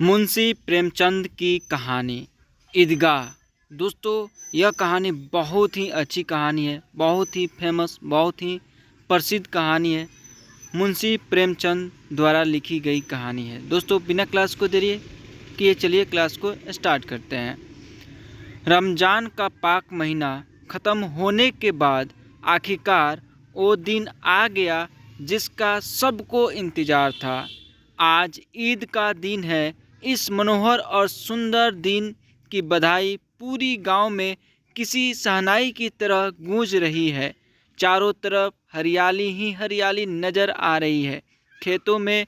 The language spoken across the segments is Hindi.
मुंशी प्रेमचंद की कहानी ईदगाह। दोस्तों, यह कहानी बहुत ही अच्छी कहानी है, बहुत ही फेमस, बहुत ही प्रसिद्ध कहानी है। मुंशी प्रेमचंद द्वारा लिखी गई कहानी है। दोस्तों, बिना क्लास को देरी किए चलिए क्लास को स्टार्ट करते हैं। रमज़ान का पाक महीना ख़त्म होने के बाद आखिरकार वो दिन आ गया जिसका सबको इंतज़ार था। आज ईद का दिन है। इस मनोहर और सुंदर दिन की बधाई पूरी गांव में किसी शहनाई की तरह गूंज रही है। चारों तरफ हरियाली ही हरियाली नज़र आ रही है। खेतों में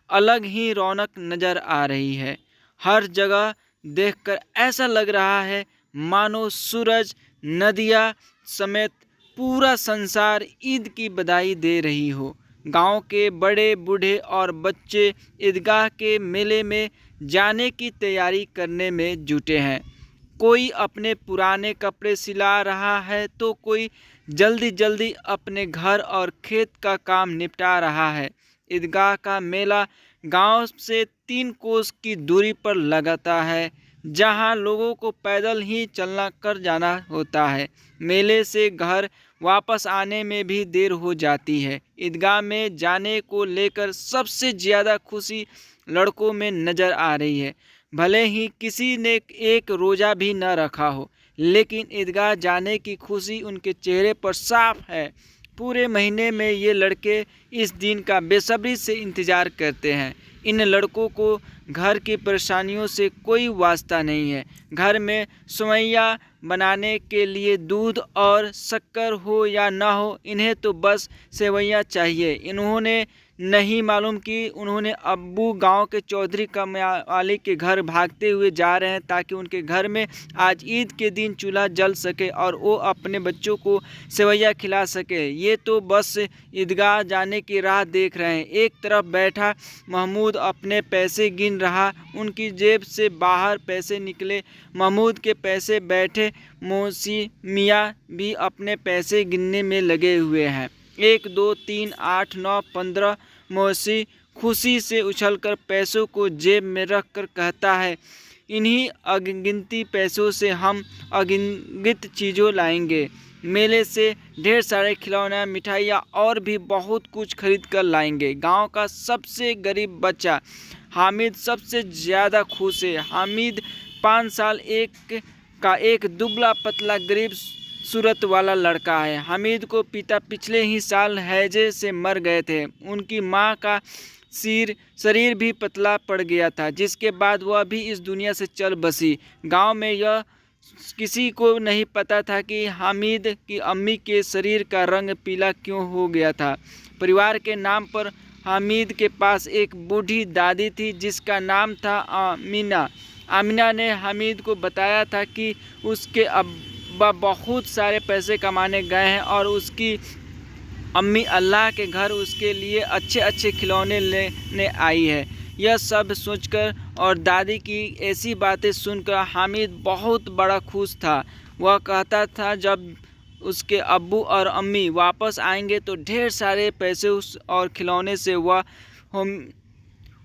अलग ही रौनक नज़र आ रही है। हर जगह देखकर ऐसा लग रहा है मानो सूरज, नदियाँ समेत पूरा संसार ईद की बधाई दे रही हो। गांव के बड़े बूढ़े और बच्चे ईदगाह के मेले में जाने की तैयारी करने में जुटे हैं। कोई अपने पुराने कपड़े सिला रहा है तो कोई जल्दी जल्दी अपने घर और खेत का काम निपटा रहा है। ईदगाह का मेला गांव से 3 कोस की दूरी पर लगता है, जहां लोगों को पैदल ही चलना कर जाना होता है। मेले से घर वापस आने में भी देर हो जाती है। ईदगाह में जाने को लेकर सबसे ज़्यादा खुशी लड़कों में नज़र आ रही है। भले ही किसी ने एक रोज़ा भी न रखा हो, लेकिन ईदगाह जाने की खुशी उनके चेहरे पर साफ है। पूरे महीने में ये लड़के इस दिन का बेसब्री से इंतज़ार करते हैं। इन लड़कों को घर की परेशानियों से कोई वास्ता नहीं है। घर में सेवइयाँ बनाने के लिए दूध और शक्कर हो या ना हो, इन्हें तो बस सेवइयाँ चाहिए। इन्होंने नहीं मालूम कि उन्होंने अब्बू गांव के चौधरी कमाली के घर भागते हुए जा रहे हैं ताकि उनके घर में आज ईद के दिन चूल्हा जल सके और वो अपने बच्चों को सेवइयाँ खिला सके। ये तो बस ईदगाह जाने की राह देख रहे हैं। एक तरफ बैठा महमूद अपने पैसे गिन रहा, उनकी जेब से बाहर पैसे निकले। महमूद के पैसे बैठे मौसी मियाँ भी अपने पैसे गिनने में लगे हुए हैं। 1 2 3 8 9 15। मौसी खुशी से उछलकर पैसों को जेब में रखकर कहता है, इन्हीं अनगिनती पैसों से हम अनगिनत चीज़ों लाएंगे। मेले से ढेर सारे खिलौना, मिठाइयाँ और भी बहुत कुछ खरीद कर लाएंगे। गांव का सबसे गरीब बच्चा हामिद सबसे ज़्यादा खुश है। हामिद 5 साल का एक दुबला पतला गरीब सूरत वाला लड़का है। हामिद को पिता पिछले ही साल हैजे से मर गए थे। उनकी माँ का शरीर भी पतला पड़ गया था, जिसके बाद वह भी इस दुनिया से चल बसी। गांव में यह किसी को नहीं पता था कि हामिद की अम्मी के शरीर का रंग पीला क्यों हो गया था। परिवार के नाम पर हामिद के पास एक बूढ़ी दादी थी जिसका नाम था आमिना। आमिना ने हामिद को बताया था कि उसके अब्बा बहुत सारे पैसे कमाने गए हैं और उसकी अम्मी अल्लाह के घर उसके लिए अच्छे अच्छे खिलौने लेने आई है। यह सब सोचकर और दादी की ऐसी बातें सुनकर हामिद बहुत बड़ा खुश था। वह कहता था जब उसके अब्बू और अम्मी वापस आएंगे तो ढेर सारे पैसे और खिलौने से वह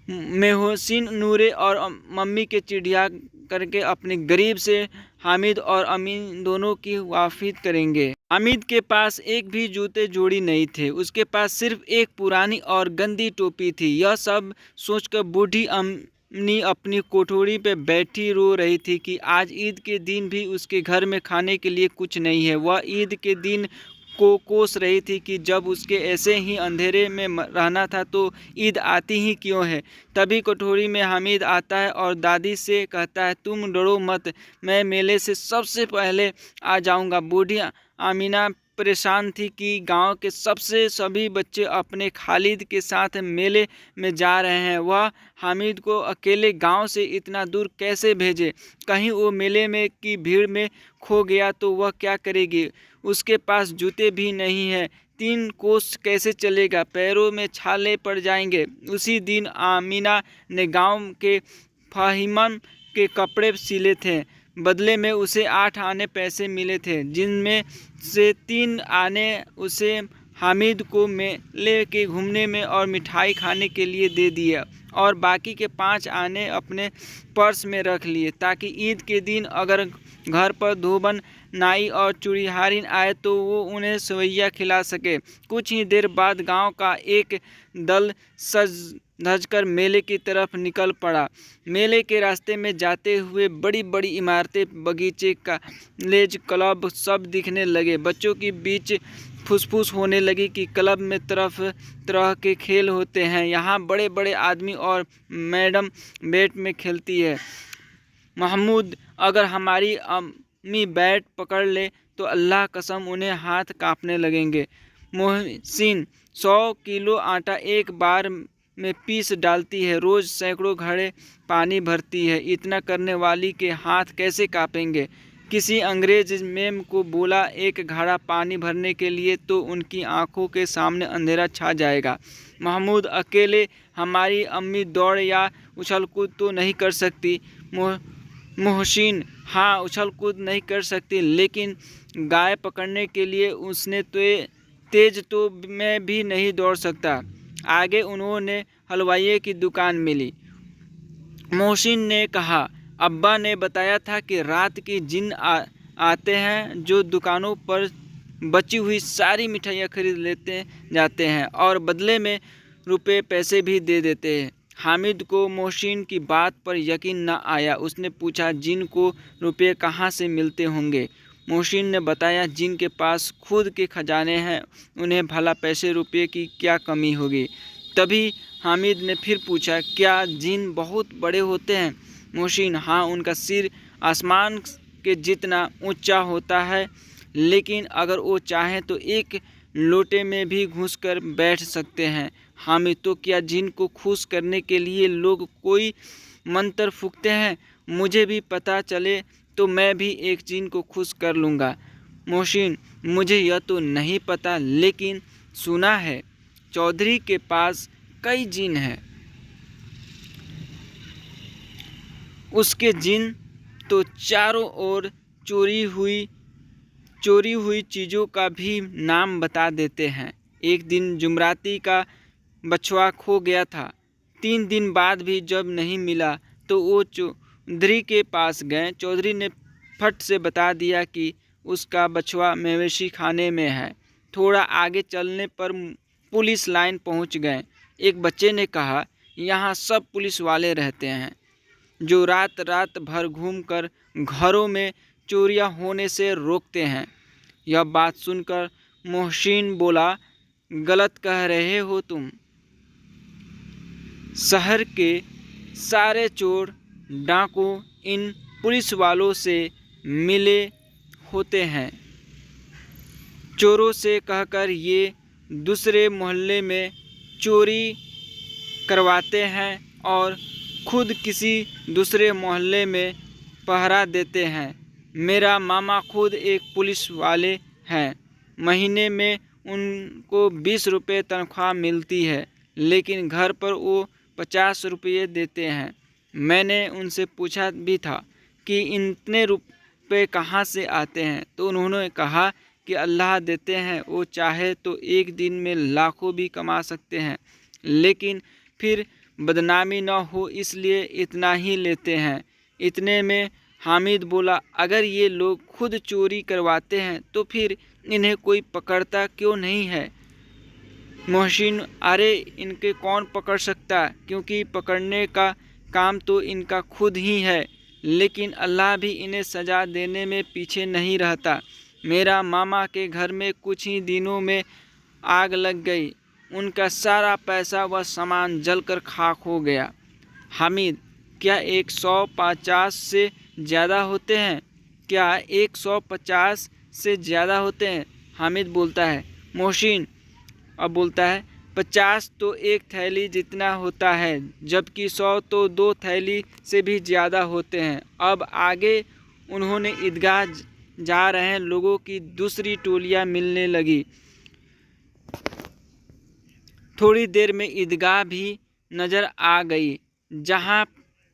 मेहसिन, नूरे और मम्मी के चिड़िया करके अपने गरीब से हामिद और अमीन दोनों की वाफिद करेंगे। हामिद के पास एक भी जूते जोड़ी नहीं थे। उसके पास सिर्फ एक पुरानी और गंदी टोपी थी। यह सब सोचकर बूढ़ी अम्मी अपनी कोठरी पे बैठी रो रही थी कि आज ईद के दिन भी उसके घर में खाने के लिए कुछ नहीं है। वह ईद के दिन को कोस रही थी कि जब उसके ऐसे ही अंधेरे में रहना था तो ईद आती ही क्यों है। तभी कोठरी में हामिद आता है और दादी से कहता है, तुम डरो मत, मैं मेले से सबसे पहले आ जाऊंगा। बूढ़ी आमिना परेशान थी कि गांव के सभी बच्चे अपने खालिद के साथ मेले में जा रहे हैं। वह हामिद को अकेले गांव से इतना दूर कैसे भेजे। कहीं वो मेले में की भीड़ में खो गया तो वह क्या करेगी। उसके पास जूते भी नहीं हैं। 3 कोस कैसे चलेगा, पैरों में छाले पड़ जाएंगे। उसी दिन आमिना ने गांव के फाहिमन के कपड़े सिले थे। बदले में उसे 8 आने पैसे मिले थे, जिनमें से 3 आने उसे हामिद को मेले के घूमने में और मिठाई खाने के लिए दे दिया और बाकी के 5 आने अपने पर्स में रख लिए ताकि ईद के दिन अगर घर पर धोबन, नाई और चूड़ीहारिन आए तो वो उन्हें सेवइयाँ खिला सके। कुछ ही देर बाद गांव का एक दल सज धजकर मेले की तरफ निकल पड़ा। मेले के रास्ते में जाते हुए बड़ी बड़ी इमारतें, बगीचे, कॉलेज, क्लब सब दिखने लगे। बच्चों के बीच फुसफुस होने लगी कि क्लब में तरह तरह के खेल होते हैं, यहाँ बड़े बड़े आदमी और मैडम बैट में खेलती है। महमूद, अगर हमारी अम्मी बैट पकड़ ले तो अल्लाह कसम उन्हें हाथ कांपने लगेंगे। मोहसिन, 100 किलो आटा एक बार में पीस डालती है, रोज़ सैकड़ों घड़े पानी भरती है, इतना करने वाली के हाथ कैसे कांपेंगे। किसी अंग्रेज मेम को बोला एक घड़ा पानी भरने के लिए तो उनकी आंखों के सामने अंधेरा छा जाएगा। महमूद, अकेले हमारी अम्मी दौड़ या उछल कूद तो नहीं कर सकती। मोहसिन, हाँ उछल कूद नहीं कर सकती, लेकिन गाय पकड़ने के लिए उसने तो तेज तो मैं भी नहीं दौड़ सकता। आगे उन्होंने हलवाई की दुकान मिली। मोहसिन ने कहा, अब्बा ने बताया था कि रात के जिन आते हैं जो दुकानों पर बची हुई सारी मिठाइयाँ खरीद लेते जाते हैं और बदले में रुपए पैसे भी दे देते हैं। हामिद को मोहसिन की बात पर यकीन न आया। उसने पूछा, जिन को रुपये कहाँ से मिलते होंगे। मोहसिन ने बताया, जिन के पास खुद के खजाने हैं उन्हें भला पैसे रुपये की क्या कमी होगी। तभी हामिद ने फिर पूछा, क्या जिन बहुत बड़े होते हैं। मोहसिन, हाँ उनका सिर आसमान के जितना ऊंचा होता है, लेकिन अगर वो चाहें तो एक लोटे में भी घुसकर बैठ सकते हैं। हामिद, तो क्या जिन को खुश करने के लिए लोग कोई मंत्र फूंकते हैं। मुझे भी पता चले तो मैं भी एक जिन को खुश कर लूँगा। मोहसिन, मुझे यह तो नहीं पता, लेकिन सुना है चौधरी के पास कई जिन हैं। उसके जिन तो चारों ओर चोरी हुई चीज़ों का भी नाम बता देते हैं। एक दिन जुमराती का बछवा खो गया था। 3 दिन बाद भी जब नहीं मिला तो वो चौधरी के पास गए। चौधरी ने फट से बता दिया कि उसका बछवा मवेशी खाने में है। थोड़ा आगे चलने पर पुलिस लाइन पहुंच गए। एक बच्चे ने कहा, यहाँ सब पुलिस वाले रहते हैं जो रात रात भर घूमकर घरों में चोरियां होने से रोकते हैं। यह बात सुनकर मोहसिन बोला, गलत कह रहे हो तुम। शहर के सारे चोर डाकू इन पुलिस वालों से मिले होते हैं। चोरों से कहकर ये दूसरे मोहल्ले में चोरी करवाते हैं और खुद किसी दूसरे मोहल्ले में पहरा देते हैं। मेरा मामा खुद एक पुलिस वाले हैं। महीने में उनको 20 रुपये तनख्वाह मिलती है, लेकिन घर पर वो 50 रुपये देते हैं। मैंने उनसे पूछा भी था कि इतने रुपये कहाँ से आते हैं, तो उन्होंने कहा कि अल्लाह देते हैं, वो चाहे तो एक दिन में लाखों भी कमा सकते हैं, लेकिन फिर बदनामी न हो इसलिए इतना ही लेते हैं। इतने में हामिद बोला, अगर ये लोग खुद चोरी करवाते हैं तो फिर इन्हें कोई पकड़ता क्यों नहीं है। मोहसिन, अरे इनके कौन पकड़ सकता, क्योंकि पकड़ने का काम तो इनका खुद ही है, लेकिन अल्लाह भी इन्हें सज़ा देने में पीछे नहीं रहता। मेरा मामा के घर में कुछ ही दिनों में आग लग गई। उनका सारा पैसा व सामान जलकर खाक हो गया। हामिद, क्या 150 से ज़्यादा होते हैं? क्या 150 से ज़्यादा होते हैं? हामिद बोलता है। मोहसिन अब बोलता है, 50 तो एक थैली जितना होता है, जबकि 100 तो 2 थैली से भी ज़्यादा होते हैं। अब आगे उन्होंने ईदगाह जा रहे लोगों की दूसरी टोलियाँ मिलने लगी। थोड़ी देर में ईदगाह भी नज़र आ गई, जहाँ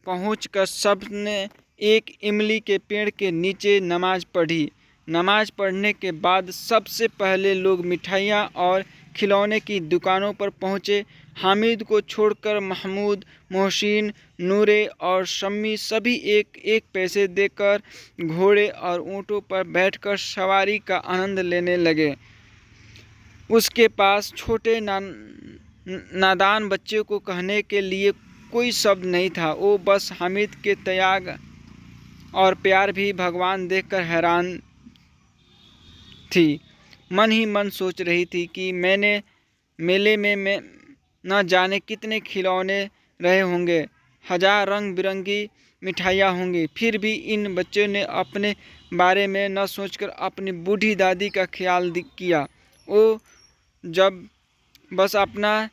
पहुंचकर सब ने एक इमली के पेड़ के नीचे नमाज पढ़ी। नमाज पढ़ने के बाद सबसे पहले लोग मिठाइयाँ और खिलौने की दुकानों पर पहुँचे। हामिद को छोड़कर महमूद, मोहसिन, नूरे और शम्मी सभी एक एक पैसे देकर घोड़े और ऊँटों पर बैठकर सवारी का आनंद लेने लगे। उसके पास छोटे नादान बच्चे को कहने के लिए कोई शब्द नहीं था। वो बस हामिद के त्याग और प्यार भी भगवान देखकर हैरान थी। मन ही मन सोच रही थी कि मेले में मैं न जाने कितने खिलौने रहे होंगे, हजार रंग बिरंगी मिठाइयाँ होंगी, फिर भी इन बच्चों ने अपने बारे में न सोचकर अपनी बूढ़ी दादी का ख्याल किया। वो जब बस अपना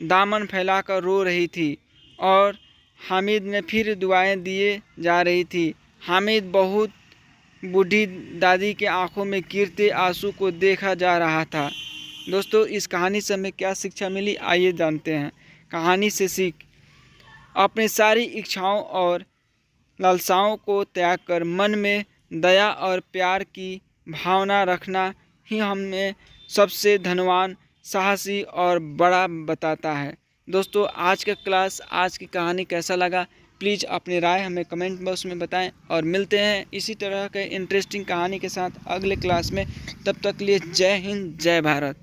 दामन फैलाकर रो रही थी और हामिद ने फिर दुआएं दिए जा रही थी। हामिद बहुत बूढ़ी दादी के आंखों में गिरते आंसू को देखा जा रहा था। दोस्तों, इस कहानी से हमें क्या शिक्षा मिली, आइए जानते हैं। कहानी से सीख: अपनी सारी इच्छाओं और लालसाओं को त्याग कर मन में दया और प्यार की भावना रखना ही हमें सबसे धनवान, साहसी और बड़ा बताता है। दोस्तों, आज का क्लास, आज की कहानी कैसा लगा, प्लीज़ अपनी राय हमें कमेंट बॉक्स में बताएं और मिलते हैं इसी तरह के इंटरेस्टिंग कहानी के साथ अगले क्लास में। तब तक के लिए जय हिंद, जय भारत।